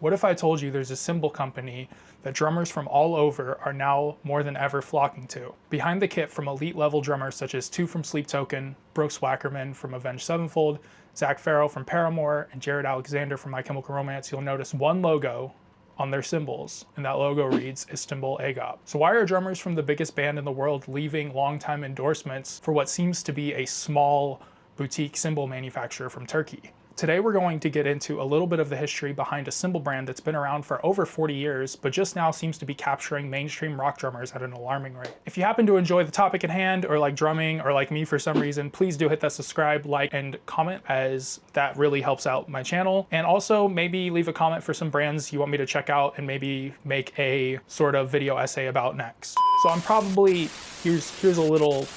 What if I told you there's a cymbal company that drummers from all over are now more than ever flocking to? Behind the kit from elite level drummers such as Two from Sleep Token, Brooks Wackerman from Avenged Sevenfold, Zach Farrell from Paramore, and Jared Alexander from My Chemical Romance, you'll notice one logo on their cymbals, and that logo reads Istanbul Agop. So why are drummers from the biggest band in the world leaving longtime endorsements for what seems to be a small boutique cymbal manufacturer from Turkey? Today we're going to get into a little bit of the history behind a cymbal brand that's been around for over 40 years, but just now seems to be capturing mainstream rock drummers at an alarming rate. If you happen to enjoy the topic at hand, or like drumming, or like me for some reason, please do hit that subscribe, like, and comment, as that really helps out my channel. And also maybe leave a comment for some brands you want me to check out and maybe make a sort of video essay about next. So I'm probably, here's a little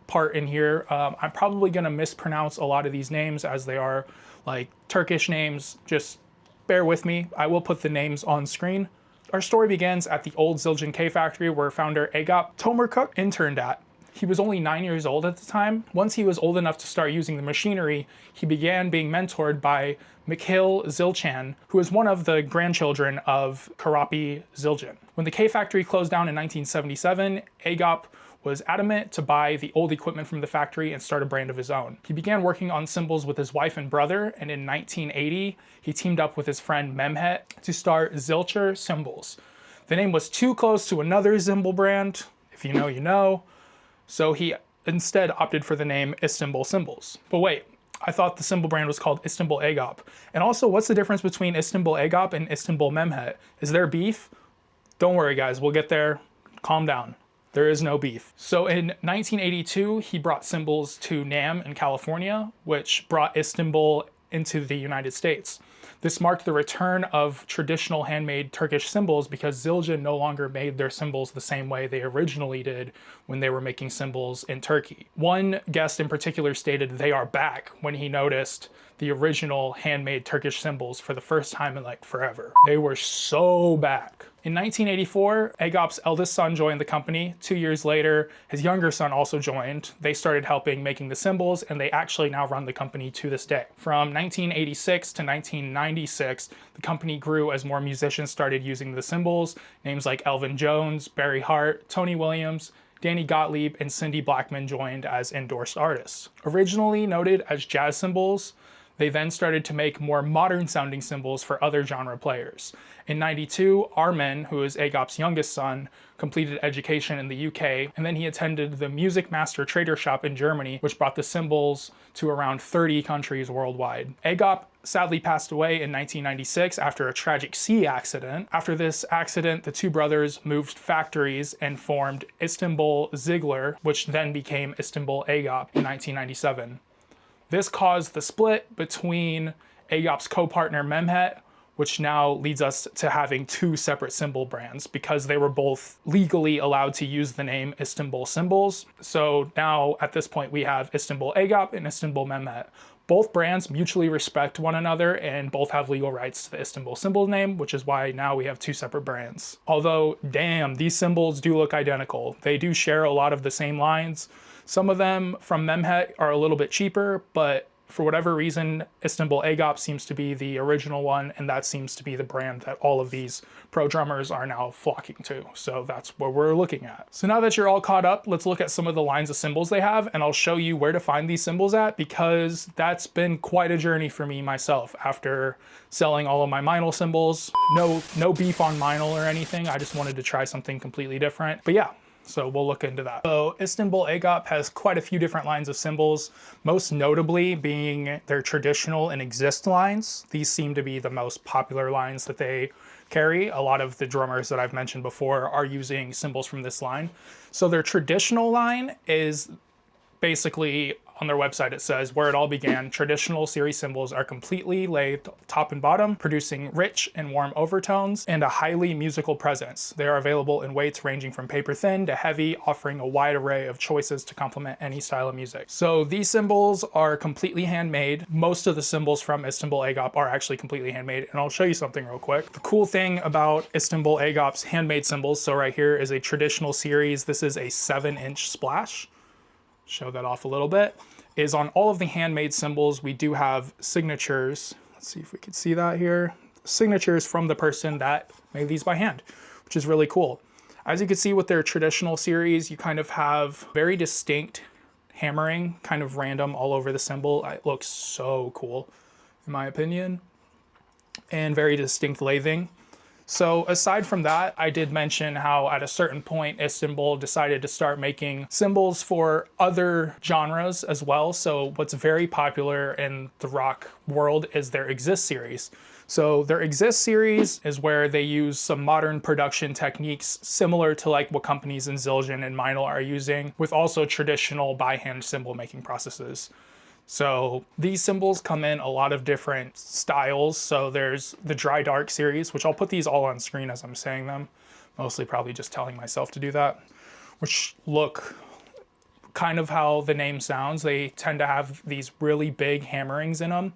part in here. I'm probably gonna mispronounce a lot of these names as they are like Turkish names. Just bear with me. I will put the names on screen. Our story begins at the old Zildjian K factory where founder Agop Tomerkuk interned at. He was only 9 years old at the time. Once he was old enough to start using the machinery, he began being mentored by Mikhail Zilchan, who is one of the grandchildren of Karapi Zildjian. When the K factory closed down in 1977, Agop was adamant to buy the old equipment from the factory and start a brand of his own. He began working on cymbals with his wife and brother, and in 1980, he teamed up with his friend Mehmet to start Zilcher Cymbals. The name was too close to another cymbal brand, if you know, you know, so he instead opted for the name Istanbul Cymbals. But wait, I thought the cymbal brand was called Istanbul Agop. And also, what's the difference between Istanbul Agop and Istanbul Mehmet? Is there beef? Don't worry guys, we'll get there. Calm down. There is no beef. So in 1982, he brought cymbals to NAMM in California, which brought Istanbul into the United States. This marked the return of traditional handmade Turkish cymbals because Zildjian no longer made their cymbals the same way they originally did when they were making cymbals in Turkey. One guest in particular stated they are back when he noticed the original handmade Turkish cymbals for the first time in like forever. They were so back. In 1984, Agop's eldest son joined the company. 2 years later, his younger son also joined. They started helping making the cymbals, and they actually now run the company to this day. From 1986 to 1996, the company grew as more musicians started using the cymbals. Names like Elvin Jones, Barry Hart, Tony Williams, Danny Gottlieb, and Cindy Blackman joined as endorsed artists. Originally noted as jazz cymbals, they then started to make more modern sounding cymbals for other genre players. In '92, Armen, who is Agop's youngest son, completed education in the UK, and then he attended the Music Master Trader Shop in Germany, which brought the cymbals to around 30 countries worldwide. Agop sadly passed away in 1996 after a tragic sea accident. After this accident, the two brothers moved factories and formed Istanbul Ziegler, which then became Istanbul Agop in 1997. This caused the split between Agop's co-partner Mehmet, which now leads us to having two separate cymbal brands because they were both legally allowed to use the name Istanbul Cymbals. So now at this point we have Istanbul Agop and Istanbul Mehmet. Both brands mutually respect one another and both have legal rights to the Istanbul Cymbal name, which is why now we have two separate brands. Although, damn, these cymbals do look identical. They do share a lot of the same lines. Some of them from Mehmet are a little bit cheaper, but for whatever reason, Istanbul Agop seems to be the original one, and that seems to be the brand that all of these pro drummers are now flocking to. So that's what we're looking at. So now that you're all caught up, let's look at some of the lines of cymbals they have, and I'll show you where to find these cymbals at, because that's been quite a journey for me myself after selling all of my Meinl cymbals. No beef on Meinl or anything. I just wanted to try something completely different. But yeah. So we'll look into that. So Istanbul Agop has quite a few different lines of cymbals, most notably being their traditional and exist lines. These seem to be the most popular lines that they carry. A lot of the drummers that I've mentioned before are using cymbals from this line. So their traditional line is basically, on their website it says, where it all began, traditional series cymbals are completely lathed top and bottom, producing rich and warm overtones and a highly musical presence. They are available in weights ranging from paper thin to heavy, offering a wide array of choices to complement any style of music. So these cymbals are completely handmade. Most of the cymbals from Istanbul Agop are actually completely handmade, and I'll show you something real quick. The cool thing about Istanbul Agop's handmade cymbals, so right here is a traditional series. This is a 7-inch splash. Show that off a little bit, is on all of the handmade cymbals we do have signatures Let's see if we can see that here. Signatures from the person that made these by hand, which is really cool. As you can see with their traditional series, you kind of have very distinct hammering, kind of random all over the cymbal. It looks so cool, in my opinion, and very distinct lathing. So aside from that, I did mention how at a certain point, Cymbal decided to start making cymbals for other genres as well. So what's very popular in the rock world is their Exist series. So their Exist series is where they use some modern production techniques similar to like what companies in Zildjian and Meinl are using, with also traditional by hand cymbal making processes. So these cymbals come in a lot of different styles. So there's the Dry Dark series, which I'll put these all on screen as I'm saying them, mostly probably just telling myself to do that, which look kind of how the name sounds. They tend to have these really big hammerings in them.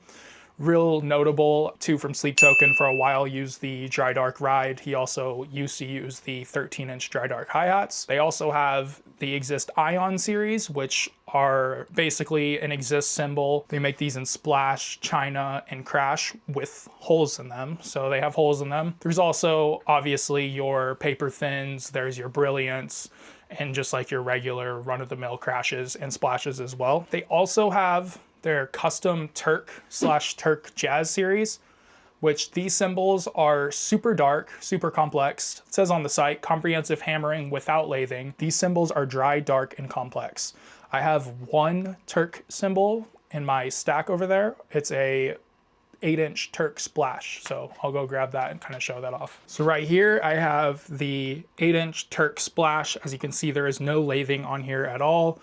Real notable too from Sleep Token for a while used the Dry Dark Ride. He also used to use the 13-inch Dry Dark hi-hats. They also have the Exist Ion series, which are basically an Exist cymbal. They make these in Splash, China, and Crash with holes in them. So they have holes in them. There's also obviously your paper thins, there's your Brilliance, and just like your regular run-of-the-mill Crashes and Splashes as well. They also have their custom Turk/Turk Jazz series, which these cymbals are super dark, super complex. It says on the site, comprehensive hammering without lathing. These cymbals are dry, dark, and complex. I have one Turk cymbal in my stack over there. It's a 8-inch Turk Splash. So I'll go grab that and kind of show that off. So right here, I have the 8-inch Turk Splash. As you can see, there is no lathing on here at all.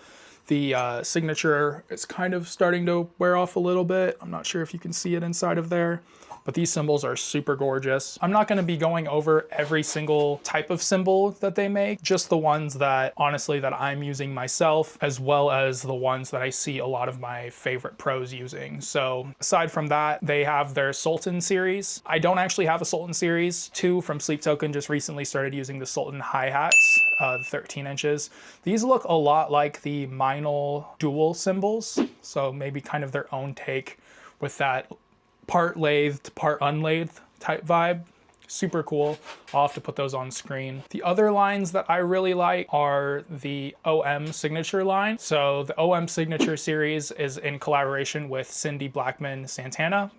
The signature is kind of starting to wear off a little bit. I'm not sure if you can see it inside of there, but these cymbals are super gorgeous. I'm not gonna be going over every single type of cymbal that they make, just the ones that honestly that I'm using myself, as well as the ones that I see a lot of my favorite pros using. So aside from that, they have their Sultan series. I don't actually have a Sultan series. Two from Sleep Token just recently started using the Sultan hi-hats, the 13 inches. These look a lot like the Meinl dual cymbals, so maybe kind of their own take with that part lathed, part unlathed type vibe. Super cool. I'll have to put those on screen. The other lines that I really like are the OM Signature line. So the OM Signature series is in collaboration with Cindy Blackman Santana,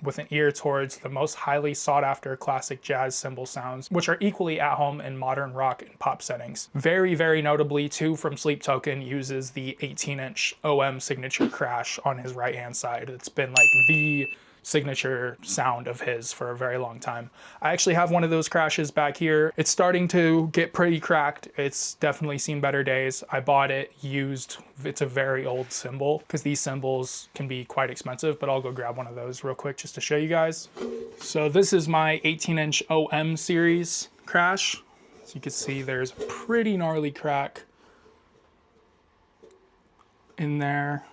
with an ear towards the most highly sought after classic jazz cymbal sounds, which are equally at home in modern rock and pop settings. Very, very notably too from Sleep Token uses the 18-inch OM Signature Crash on his right-hand side. It's been like the signature sound of his for a very long time. I actually have one of those Crashes back here. It's starting to get pretty cracked. It's definitely seen better days. I bought it used. It's a very old cymbal because these cymbals can be quite expensive, but I'll go grab one of those real quick just to show you guys. So this is my 18-inch OM series Crash. As you can see, there's a pretty gnarly crack in there.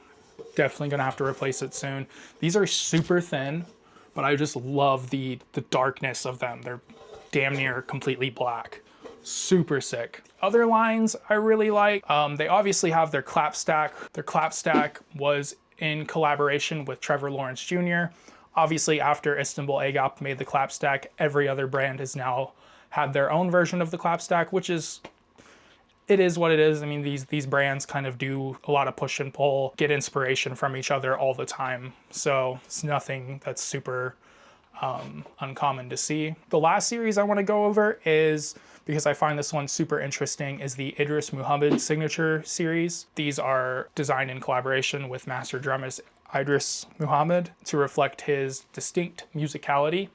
Definitely gonna have to replace it soon. These are super thin, but I just love the darkness of them. They're damn near completely black. Super sick. Other lines I really like, they obviously have their clap stack. Their clap stack was in collaboration with Trevor Lawrence Jr. Obviously, after Istanbul Agop made the clap stack, every other brand has now had their own version of the clap stack, which is it is what it is. I mean, these brands kind of do a lot of push and pull, get inspiration from each other all the time. So it's nothing that's super uncommon to see. The last series I want to go over is, because I find this one super interesting, is the Idris Muhammad Signature series. These are designed in collaboration with master drummist Idris Muhammad to reflect his distinct musicality.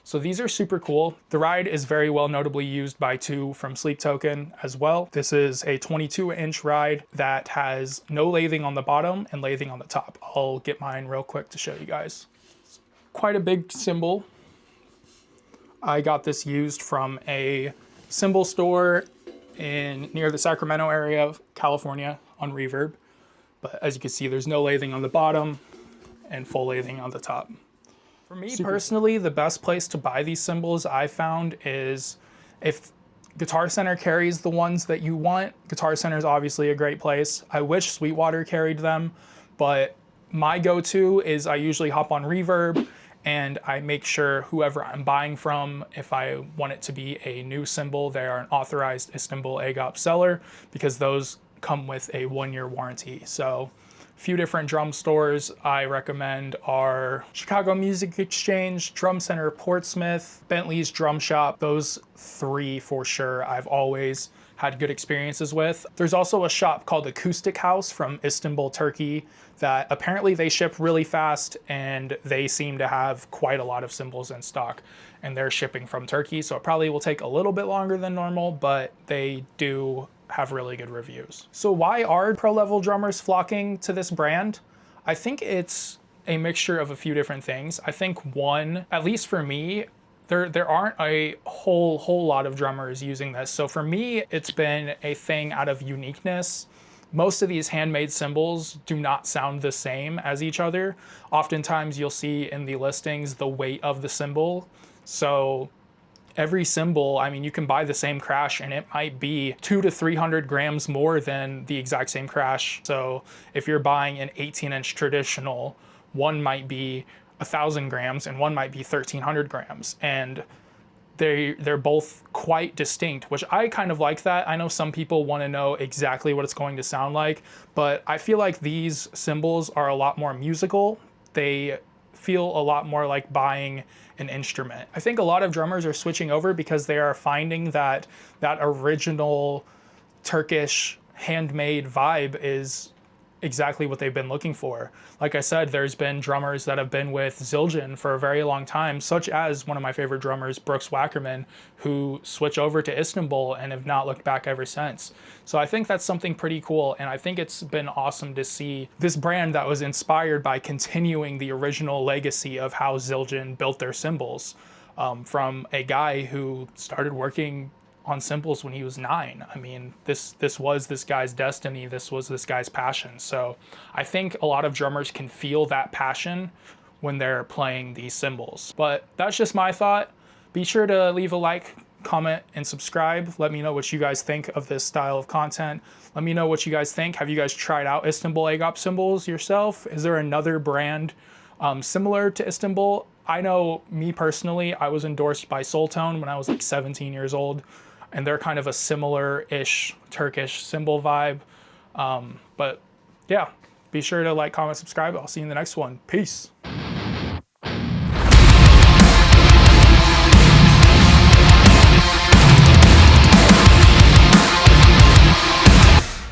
So these are super cool. The ride is very well notably used by two from Sleep Token as well. This is a 22-inch ride that has no lathing on the bottom and lathing on the top. I'll get mine real quick to show you guys. It's quite a big cymbal. I got this used from a cymbal store near the Sacramento area of California on Reverb. But as you can see, there's no lathing on the bottom and full lathing on the top. For me personally, the best place to buy these cymbals I found is if Guitar Center carries the ones that you want. Guitar Center is obviously a great place. I wish Sweetwater carried them, but my go-to is I usually hop on Reverb and I make sure whoever I'm buying from, if I want it to be a new cymbal, they are an authorized Istanbul AGOP seller, because those come with a 1-year warranty. So a few different drum stores I recommend are Chicago Music Exchange, Drum Center Portsmouth, Bentley's Drum Shop. Those 3 for sure I've always had good experiences with. There's also a shop called Acoustic House from Istanbul, Turkey, that apparently they ship really fast, and they seem to have quite a lot of cymbals in stock, and they're shipping from Turkey, so it probably will take a little bit longer than normal, but they do have really good reviews. So why are pro level drummers flocking to this brand? I think it's a mixture of a few different things. I think one, at least for me, there aren't a whole lot of drummers using this. So for me, it's been a thing out of uniqueness. Most of these handmade cymbals do not sound the same as each other. Oftentimes you'll see in the listings the weight of the cymbal. So every cymbal, I mean, you can buy the same crash and it might be 200 to 300 grams more than the exact same crash. So if you're buying an 18-inch traditional, one might be 1,000 grams and one might be 1,300 grams. And they're both quite distinct, which I kind of like that. I know some people want to know exactly what it's going to sound like, but I feel like these cymbals are a lot more musical. They feel a lot more like buying an instrument. I think a lot of drummers are switching over because they are finding that that original Turkish handmade vibe is exactly what they've been looking for. Like I said, there's been drummers that have been with Zildjian for a very long time, such as one of my favorite drummers, Brooks Wackerman, who switch over to Istanbul and have not looked back ever since. So I think that's something pretty cool, and I think it's been awesome to see this brand that was inspired by continuing the original legacy of how Zildjian built their cymbals, from a guy who started working on cymbals when he was 9. I mean, this was this guy's destiny. This was this guy's passion. So I think a lot of drummers can feel that passion when they're playing these cymbals. But that's just my thought. Be sure to leave a like, comment, and subscribe. Let me know what you guys think of this style of content. Let me know what you guys think. Have you guys tried out Istanbul AGOP cymbals yourself? Is there another brand similar to Istanbul? I know, me personally, I was endorsed by Soultone when I was like 17 years old, and they're kind of a similar-ish Turkish cymbal vibe. But yeah, be sure to like, comment, subscribe. I'll see you in the next one. Peace.